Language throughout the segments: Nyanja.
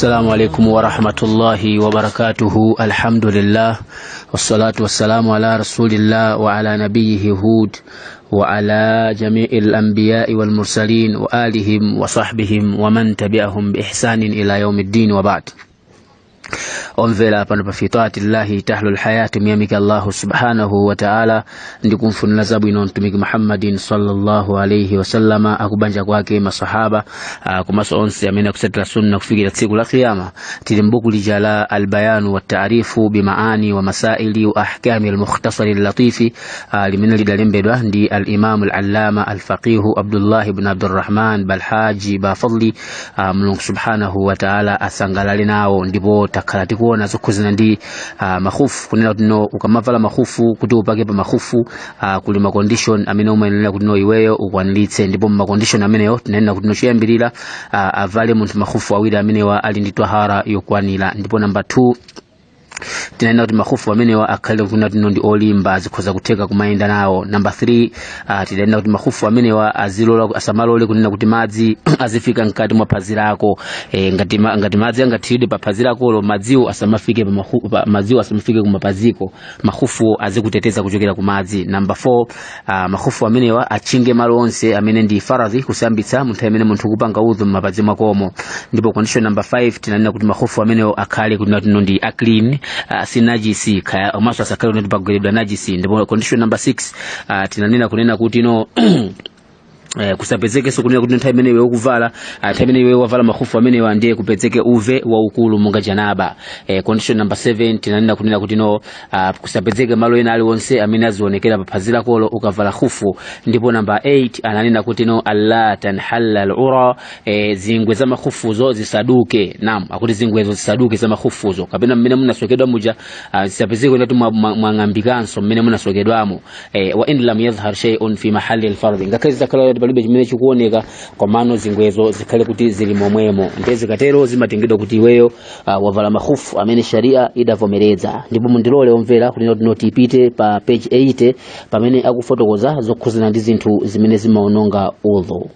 السلام عليكم ورحمة الله وبركاته. الحمد لله والصلاة والسلام على رسول الله وعلى نبيه هود وعلى جميع الأنبياء والمرسلين وآلهم وصحبهم ومن تبعهم بإحسان إلى يوم الدين وبعد. Onvela pano pafitati Allahi tahlul hayati miyamika Allahu subhanahu wa ta'ala ndikum funna zabu ino mtumiki Muhammadin sallallahu alayhi wa sallama akubanja kwake masahaba kumaso onse amena kusetla sunna kufikira siku la kiyama. Tilimbuku lijala albayanu wa ta'rifu bimaani wa masaili wa ahkami al-mukhtasar al-latifi limina lidalembedwa ndi al-imam al-allama al-faqihu Abdullah ibn Abdurrahman balhaji bafadli mulungu subhanahu wa ta'ala asangalale nawo ndipo takalati kuona zokuzina ndi makhufu kunena kuno ukamavala makhufu kuti upake pa makhufu kuli ma condition amene umayenera kuti no iweyo ukwanilitse ndipo ma condition ameneyo tinena kuti no chiyambirira avale munthu makhufu awiri amenewa ali ndi tahara yokwanira. Ndipo number 2 tinena kuti makhufu amenewa akhale kuna kuti ndi olimba zikhoza kuteka kumayenda nawo. Number 3 tinena kuti makhufu amenewa azilola asamalole kunena kuti madzi azifika nkati mwa phazi lako ngati madzi angathiride pa phazi lako lo madziwo asamafike pa madziwo asamafike kumapaziko, makhufu azikuteteza kuchokera ku madzi. Number 4 makhufu amenewa achinge malo onse amene ndi faradhi kusambitsa munthu amene munthu kupanga udhu mapazi mwakomo. Ndipo condition number 5 tinena kuti makhufu amenewa akhale kuti ndi clean si najisi kaya maso asakale kuti pagweredwa najisi. Ndipo condition number 6 tinanena kunena kuti no kusapezeke sokunena kuti nthawi imene iwe ukuvala nthawi imene iwe wavala makhufu amenewa ndiye kupezeke uve wa ukulu munga janaba. Condition number 7 tinanena kunena kuti no kusapezeke malo ena ali wonse amene azionekera pa phazi lako ukavala khufu. Ndipo number 8 ananena kuti no alla tanhalla al-ura zingwe za makhufuzo zisaduke. Naam, akuti zingwezo zisaduke za makhufuzo kapena mmene munasokedwa muja zisapezeke kuti mwang'ambikanso mmene munasokedwamo. Wa in lam yadhhar shay'un fi mahalli al-fardh ngakazi zakala palibe chimene chikuoneka kwa mano zingwezo zikhale kuti zili momwemo ndiye zikatero zimatengedwa kuti iweyo wavala makhufu amene sharia idavomereza. Ndipo mundilole omvera kuti noti ipite pa page 80 pamene akufotokoza zokhuzana ndi zinthu zimene zimaononga udhu.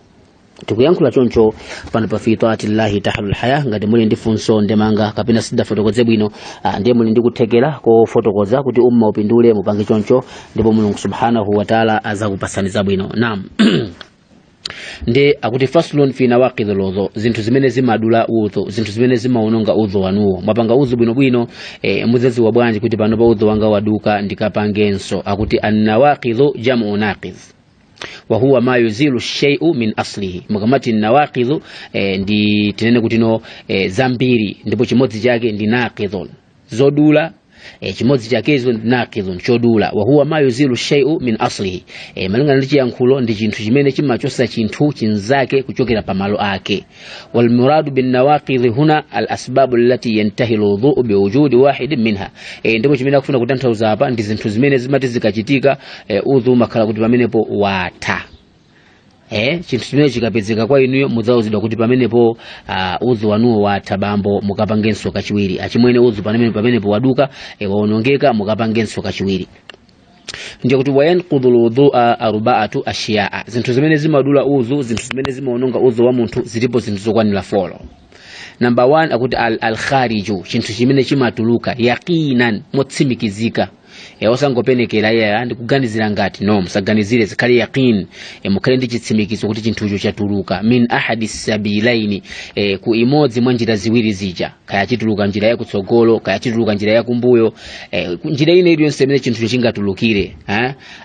Tikuyankhula choncho pano pa fitati Allahi tahlul haya ngati muli ndi funso ndemanga kapena sidafotokoze bwino ndiye muli ndi kuthekera kofotokoza kuti umma upindule mupange choncho ndipo mulungu subhanahu wa ta'ala azakupasani zabwino. Naam. Nde akuti faslun fi nawaqidhul wudhu zinthu zimene zimadula udhu zinthu zimene zimaononga udhu wanuwo. Mwapanga udhu bwino muzezi wa bwanji kuti pano pa udhu wanga waduka ndikapangenso. Akuti an-nawaqidhu jam'u naqidh wa huwa ma yuzilu shay'u min aslihi. Mukamati nawaqidhu ndi tinene kuti no zambiri ndipo chimodzi chake ndi naqidhun zodula chimodzi chakezo naqidhun chodula. Wa huwa ma yuzilu shay'u min aslihi malingana ndi chiyankhulo ndi chinthu chimene chimachosa chinthu chinzake kuchokera pa malo ake. Wal muradu bin nawaqidh huna al asbab allati yantahi al-wudhu bi wujudi wahid minha. Ndipo chimene akufuna kutanthauza apa ndi zinthu zimene zimati zikachitika udhu makhala kuti pamenepo watha. Chinthu chimene chikapezeka kwa inuyo mudzauzidwa kuti pamenepo udhu wanuwo watha bambo mukapangenso kachiwiri. Achimwene udhu pamenepo waduka waonongeka mukapangenso kachiwiri. Ndiyo kuti wayanqudhu al-wudhu'a arba'atu ashiya'a zinthu zimene zimadula udhu zinthu zimene zimaononga udhu wa munthu zilipo zinthu zokwanira 4. Number 1 akuti al-khariju chinthu chimene chimatuluka yaqinan motsimikizika. Osangopenekera ya ndikuganizira ngati no musaganizire zikhale yaqin mukhale ndi chitsimikizo kuti chinthucho chatuluka min ahadis sabilaini ku imodzi mwa njira ziwiri zija kaya chituluka njira ya kutsogolo kaya chituluka njira ya kumbuyo njira ine iliyonse imene chinthucho chingatulukire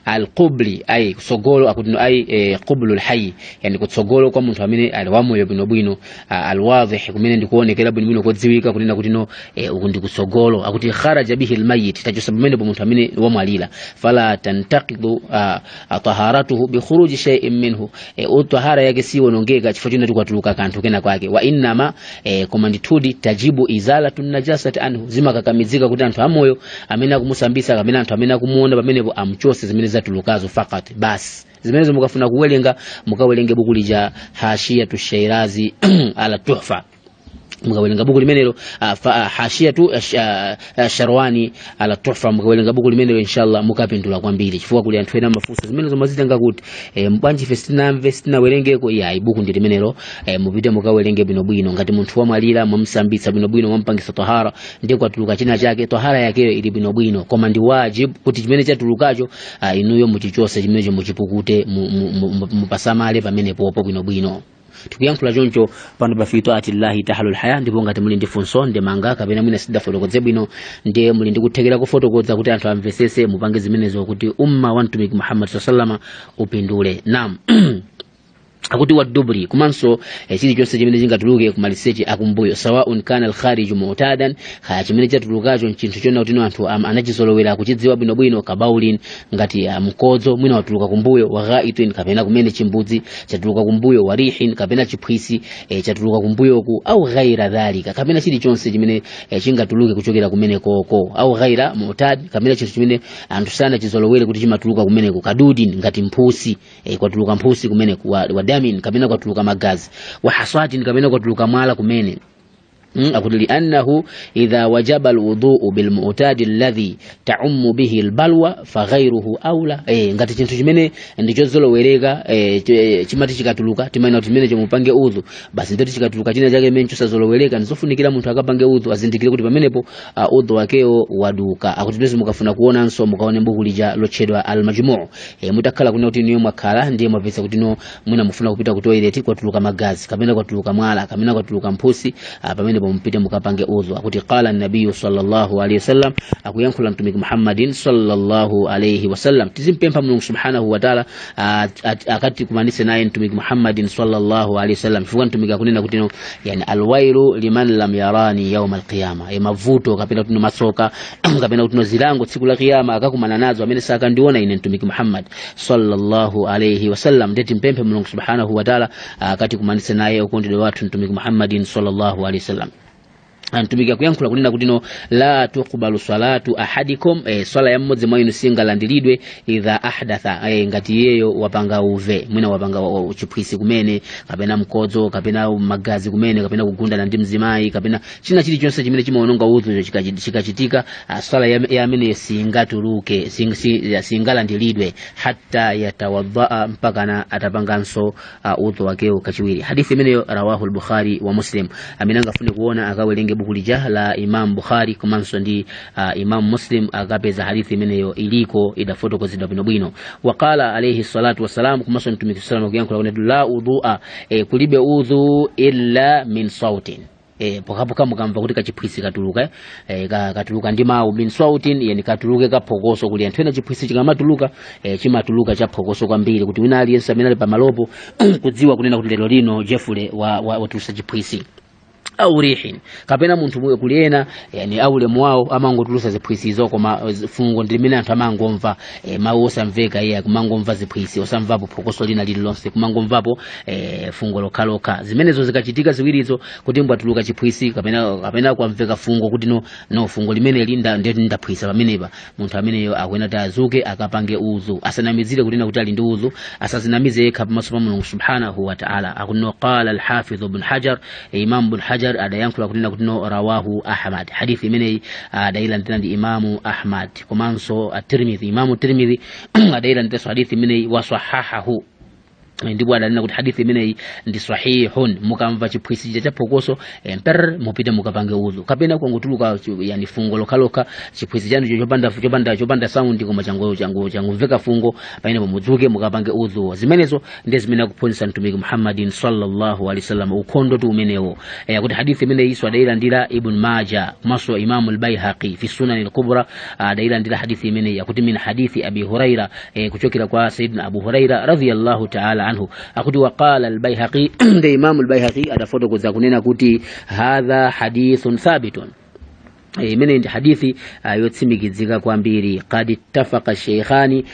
al-qubli ay kutsogolo akuti no ay qublul hayy yani kutsogolo kwa munthu amene ali wamoyo bwino al-wadhih kumene ndikuonekera bwino kodziwika kunena kuti no uku ndi kutsogolo. Akuti kharaja bihi al-mayyit tachosa pamene munthu amene wamwalira fala tantaqidu taharatuhu bi khuruji shay'in minhu tahara yake si wonongeka chifukwa chino tukatuluka kanthu kena kwake. Wa innama komanditudi tajibu izalatun najasati anhu zimakakamizika kuti anthu amoyo amene akumusambisa kamene anthu amene akumuona pamenepo amchose zimene zatulukazo fakat basi. Zimenezo mukafuna kuwelenga mukawelenge buku lija Hashiyatu Shairazi ala Tuhfa mukawelenga buku limenelo hashiyatu Sharwani ala Tuhfa mukawelenga buku limenelo inshallah mukapindula kwambiri chifukwa kuli anthu ena mafunso zimene zomazitanga kuti mbwanji festina werengeko ya ibuku ndi limenelo mupite mukawelenge bwinobwino ngati munthu wamwalira mumsambitsa bwinobwino mumpangisa tahara ndiye kwatuluka china chake tahara yakeyo ili bwinobwino koma ndi wajibu kuti chimene chatulukacho inuyo muchichose chimene muchipukute mupasamale pamene popo bwinobwino. Tukiyankhula choncho pano pa fitaatillahi tahalul haya ndipo ngati muli ndi funso ndi manga kapena mwina sidafotokoze bwino ndiye muli ndi kuthekera kufotokoza kuti anthu amvesese mupange zimenezo kuti umma wa mtumiki Muhammad sallallahu upindule. Naam. Akuti wadubri kumanso chili chonse chimene chingatuluke kumaliseche akumbuyo sawaun kana al-kharij mu'tadan kha chimene chatulukacho chinthu chona kuti anthu anachizolowera kuchidziwa bwinobwino kabaulin ngati mkodzo mwina watuluka kumbuyo wa ghaitin kapena kumene chimbudzi chatuluka kumbuyo wa rihin kapena chiphwisi chatuluka kumbuyo ku au ghaira dhalika kapena chili chonse chimene chingatuluke kuchokera kumene koko au ghaira mu'tad kapena chinthu chimene anthu sana chizolowere kuti chimatuluka kumene ku kadudin ngati mphusi kwatuluka mphusi kumene wa damin kabina kwatuluka magazi wa haswatin kabina kwatuluka mwala kumene أقول لأنه إذا وجب الوضوء بالمعتاد الذي تعم به البلوى فغيره أولى ngati chintu chimene ndichozolo wereka chimati chikatuluka timaina kuti chimene chomupange udhu basi ndoti chikatuluka china chake mencho sazolo wereka ndizofunikira munthu akapange udhu azindikire kuti pamenepo udhu wakeyo waduka. Akuti pezi mukafuna kuona nso mukaone buku lija lotchedwa al-majmu' mutakhala kuna kuti niyo mwakhala ndiye mwapeza kuti no mwina mufuna kupita ku toilet kwatuluka magazi kamene kwatuluka mwala kamene kwatuluka mphusi pamene mpite mukapange udhu. Akuti qala an-nabiy sallallahu alayhi wasallam akuyankhula mtumiki Muhammadin sallallahu alayhi wasallam tizimpempha Mungu subhanahu wa ta'ala akati kumanise naye mtumiki Muhammadin sallallahu alayhi wasallam fuwa mtumiki akunena kuti no yani alwailu liman lam yarani yawm alqiyama mavuto kapena tuno masoka kapena tuno zilango siku la kiyama akakumana nazo amene saka ndiona ine mtumiki Muhammad sallallahu alayhi wasallam ndeti mpemphe Mungu subhanahu wa ta'ala akati kumanise naye ukondwe watu mtumiki Muhammadin sallallahu alayhi wasallam. Antumika kuyankhula kunena kuti no la tuqbalu salatu ahadikum swala ya mmodzi mwa inu singalandilidwe idha ahdatha ngati yeyo wapanga uve mwina wapanga chiphwisi kumene kapena mkodzo kapena magazi kumene kapena kugundana ndi mzimayi kapena china chili chonse chimene chimaononga udhu chikachitika swala ya amene singatuluke singalandilidwe hatta yatawadda mpaka atapanganso udhu wakewo kachiwiri. Hadithi imeneyo rawahu al-Bukhari wa Muslim amene angafune kuona akawelenge buku lija la Imam Bukhari kumanso ndi Imam Muslim akapeza hadithi imeneyo iliko idafotokozedwa bwinobwino. Waqala alayhi salatu wassalam kumanso mtumiki sallallahu alayhi wasallam kuyankhula la udhu'a kulibe udhu illa min sautin pokapoka mukamva kuti kachiphwisi katuluka katuluka ndi mawu min sautin yani katuluke kaphokoso kuti anthu ena chiphwisi chikamatuluka chimatuluka chaphokoso kwambiri kuti wina aliyense amene ali pamalopo kudziwa kunena kuti lero lino jefule watulusa chiphwisi au rihin kapena munthu mwe kuliyena yani aule mwao amangotulusa ziphwisizo koma fungo ndilimene anthu amangomva mawu osamveka iye kumangomva ziphwisi osamvapo phokoso lina lililonse kumangomvapo fungo lokhaloka zimenezo zikachitika ziwirizo kuti mbwatuluka chiphwisi kapena kwamveka fungo kuti no fungo limene linda ndi ndaphwisa pamenepa munthu ameneyo akwena tazuke akapange udhu asanamizire kuti kuti ali ndi udhu asazinamize yekha pamaso pa Mulungu subhanahu wa ta'ala. Akuno qala al-Hafidh ibn Hajar Imam ibn Hajar adayankhula kunena kuti no rawahu Ahmad hadithi imene adaila ndi Imamu Ahmad komanso at-Tirmidhi Imamu Tirmidhi adaila ndi hadithi imene wasahahahu ndipo adanena kuti hadithi imene ndi sahihun mukamva chiphwisi cha phokoso mupite mukapange udhu kapena kwangutuluka yani fungo lokhaloka chiphwisi chanu chopanda sound koma changu veka fungo pamene mudzuke mukapange udhu. Zimenezo ndi zimene akuphunzitsa mtumiki Muhammadin sallallahu alaihi wasallam ukhondo tu umenewo kuti hadithi imene iso adaila ndira Ibn Majah maso Imam al-Baihaqi fi Sunan al-Kubra adaila ndira hadithi imene yakuti min hadithi Abi Huraira kuchokera kwa Sayyidina Abu Huraira radhiyallahu ta'ala anhu. Akuti waqala al-Baihaqi de Imam al-Baihaqi adafotokoza kunena kuti hadha hadithun thabitun imene ndi hadithi yotsimikizika kwambiri qad ittafaqa shaykhani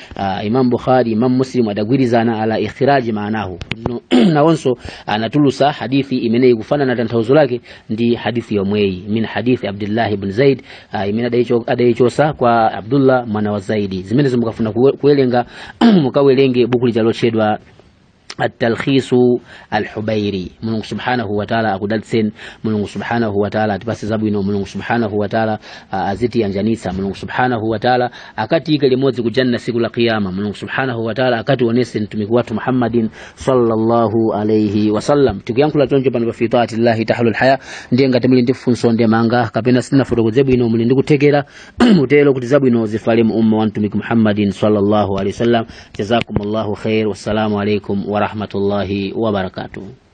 Imam Bukhari Imam Muslim adagwirizana ala ikhraj maanahu nawonso anatulusa hadithi imene ikufanana tanthauzo lake ndi hadithi yomweyi min hadithi Abdullah ibn Zaid imene adayichosa kwa Abdullah mwana wa Zaidi. Zimene mukafuna kuwelenga mukawelenge buku lija lotchedwa التلخيص الحبيري. Mungu subhanahu wa ta'ala akudalsen, Mungu subhanahu wa ta'ala atipase zabwino, Mungu subhanahu wa ta'ala aziti anjanisa, Mungu subhanahu wa ta'ala akati ikale mozi kujanna siku la kiyama, Mungu subhanahu wa ta'ala akati onese mtumiki watu Muhammadin sallallahu alayhi wasallam. Tukiyankula tonje pano fi taatillahi tahlul haya ndiye ngati muli ndifunso nde manga kapena sina foto zebwino muli ndikutegera mutelo kuti zabwino zifale mu umma wa mtumiki Muhammadin sallallahu alayhi wasallam. Jazakumullahu khair, wassalamu alaykum wa rahmatullahi wa barakatuh.